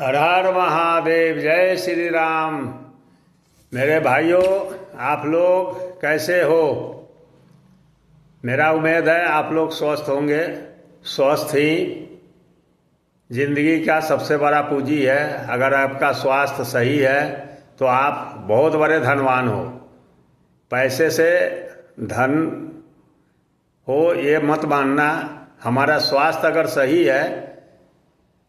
हर हर महादेव। जय श्री राम। मेरे भाइयों, आप लोग कैसे हो? मेरा उम्मीद है आप लोग स्वस्थ होंगे। स्वस्थ ही जिंदगी का सबसे बड़ा पूंजी है। अगर आपका स्वास्थ्य सही है तो आप बहुत बड़े धनवान हो। पैसे से धन हो ये मत मानना। हमारा स्वास्थ्य अगर सही है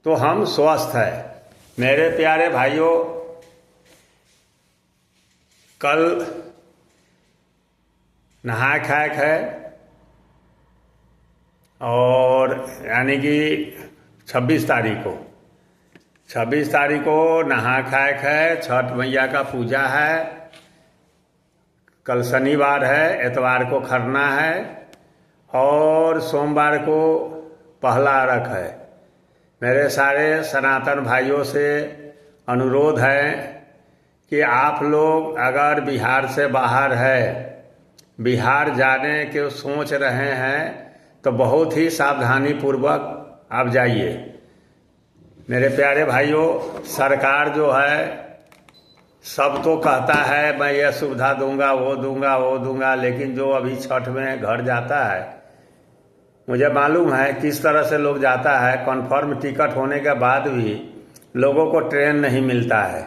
तो हम स्वस्थ हैं। मेरे प्यारे भाइयों, कल नहाय खाए है और यानी कि 26 तारीख को नहा खाए है। छठ मैया का पूजा है। कल शनिवार है, एतवार को खरना है और सोमवार को पहला अर्घ है। मेरे सारे सनातन भाइयों से अनुरोध है कि आप लोग अगर बिहार से बाहर है, बिहार जाने के सोच रहे हैं तो बहुत ही सावधानी पूर्वक आप जाइए। मेरे प्यारे भाइयों, सरकार जो है सब तो कहता है मैं ये सुविधा दूंगा, वो दूंगा, लेकिन जो अभी छठ में घर जाता है, मुझे मालूम है किस तरह से लोग जाता है। कन्फर्म टिकट होने के बाद भी लोगों को ट्रेन नहीं मिलता है।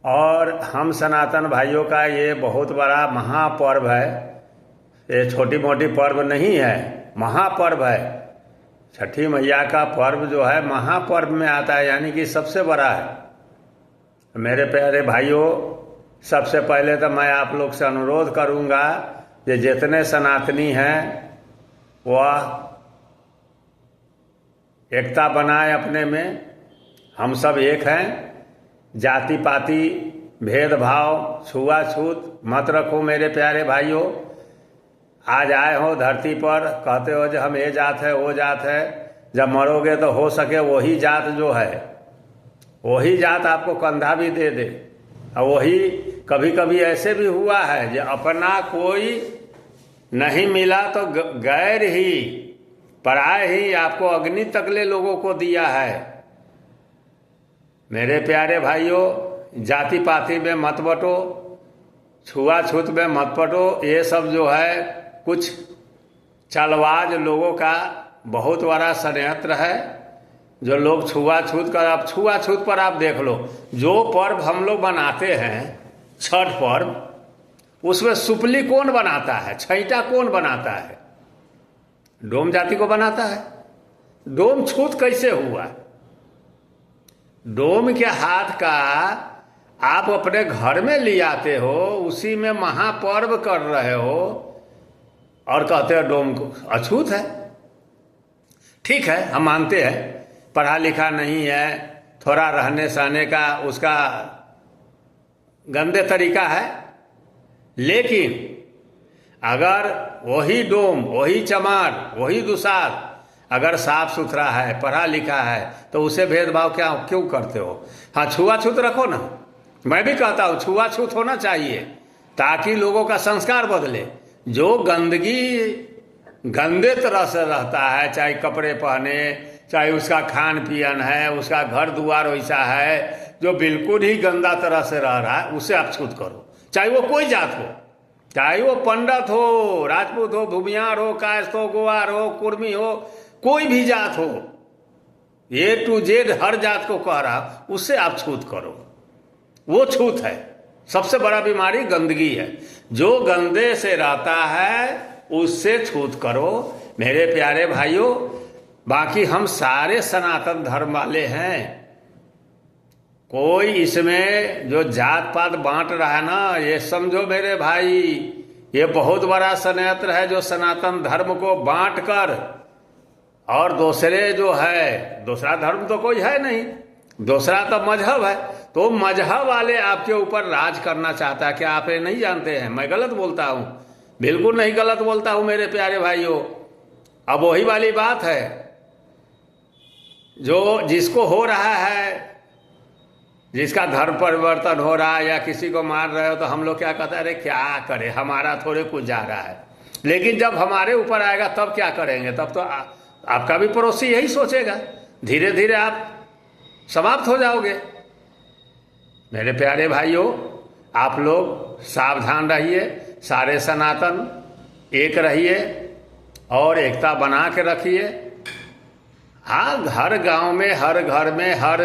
और हम सनातन भाइयों का ये बहुत बड़ा महापर्व है। ये छोटी मोटी पर्व नहीं है, महापर्व है। छठी मैया का पर्व जो है महापर्व में आता है, यानी कि सबसे बड़ा है। मेरे प्यारे भाइयों, सबसे पहले तो मैं आप लोग से अनुरोध करूंगा कि जितने सनातनी हैं वह एकता बनाए अपने में। हम सब एक हैं। जाति पाति भेदभाव छुआछूत मत रखो। मेरे प्यारे भाइयों, आज आए हो धरती पर, कहते हो जो हम ये जात है वो जात है। जब मरोगे तो हो सके वही जात जो है, वही जात आपको कंधा भी दे दे। और वही कभी कभी ऐसे भी हुआ है जो अपना कोई नहीं मिला तो गैर ही, पराए ही आपको अग्नि तकले लोगों को दिया है। मेरे प्यारे भाइयों, जाति पाति में मत बटो, छुआछूत में मत बटो। ये सब जो है कुछ चालबाज लोगों का बहुत बड़ा षड्यंत्र है। जो लोग छुआछूत कर, अब छुआछूत पर आप देख लो, जो पर्व हम लोग बनाते हैं छठ पर्व, उसमें सुपली कौन बनाता है, छैटा कौन बनाता है? डोम जाति को बनाता है। डोम छूत कैसे हुआ? डोम के हाथ का आप अपने घर में ले आते हो, उसी में महापर्व कर रहे हो और कहते हो डोम को अछूत है। ठीक है, हम मानते हैं पढ़ा लिखा नहीं है, थोड़ा रहने सहने का उसका गंदे तरीका है, लेकिन अगर वही डोम, वही चमार, वही दुसार अगर साफ सुथरा है, पढ़ा लिखा है, तो उसे भेदभाव क्यों करते हो? हाँ, छुआछूत रखो ना। मैं भी कहता हूँ छुआछूत होना चाहिए ताकि लोगों का संस्कार बदले। जो गंदगी गंदे तरह से रहता है, चाहे कपड़े पहने, चाहे उसका खान पियन है, उसका घर दुआर वैसा है जो बिल्कुल ही गंदा तरह से रह रहा है, उसे आप छूत करो। चाहे वो कोई जात हो, चाहे वो पंडित हो, राजपूत हो, भूमियार हो, कायस्थ हो, गोवार हो, कुर्मी हो, कोई भी जात हो, ए टू जेड हर जात को कह रहा, उससे आप छूत करो। वो छूत है। सबसे बड़ा बीमारी गंदगी है। जो गंदे से रहता है उससे छूत करो मेरे प्यारे भाइयों। बाकी हम सारे सनातन धर्म वाले हैं। कोई इसमें जो जात पात बांट रहा है ना, ये समझो मेरे भाई, ये बहुत बड़ा षड्यंत्र है जो सनातन धर्म को बांट कर, और दूसरे जो है, दूसरा धर्म तो कोई है नहीं, दूसरा तो मजहब है, तो मजहब वाले आपके ऊपर राज करना चाहता है। क्या आप ये नहीं जानते हैं? मैं गलत बोलता हूँ? बिल्कुल नहीं गलत बोलता हूँ मेरे प्यारे भाइयों। अब वही वाली बात है, जो जिसको हो रहा है, जिसका धर्म परिवर्तन हो रहा है या किसी को मार रहे हो, तो हम लोग क्या कहते हैं, अरे क्या करें, हमारा थोड़े कुछ जा रहा है। लेकिन जब हमारे ऊपर आएगा तब क्या करेंगे? तब तो आपका भी पड़ोसी यही सोचेगा। धीरे धीरे आप समाप्त हो जाओगे। मेरे प्यारे भाइयों, आप लोग सावधान रहिए, सारे सनातन एक रहिए और एकता बना के रखिए। हाँ, हर गांव में, हर घर में, हर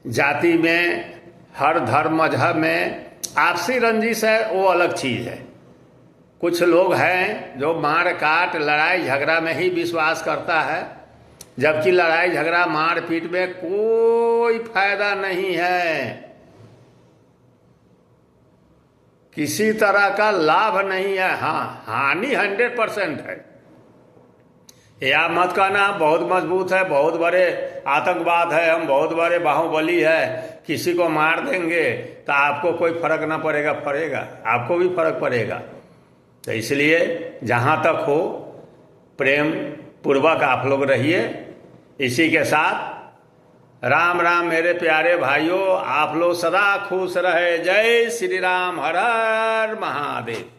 जाति में, हर धर्म मजहब में आपसी रंजिश है, वो अलग चीज़ है। कुछ लोग हैं जो मार काट लड़ाई झगड़ा में ही विश्वास करता है, जबकि लड़ाई झगड़ा मारपीट में कोई फायदा नहीं है, किसी तरह का लाभ नहीं है। हाँ, हानि 100% है। या मत कहना बहुत मजबूत है, बहुत बड़े आतंकवाद है, हम बहुत बड़े बाहुबली है, किसी को मार देंगे तो आपको कोई फर्क ना पड़ेगा। आपको भी फर्क पड़ेगा। तो इसलिए जहाँ तक हो प्रेम पूर्वक आप लोग रहिए। इसी के साथ राम राम मेरे प्यारे भाइयों, आप लोग सदा खुश रहे। जय श्री राम, हर हर महादेव।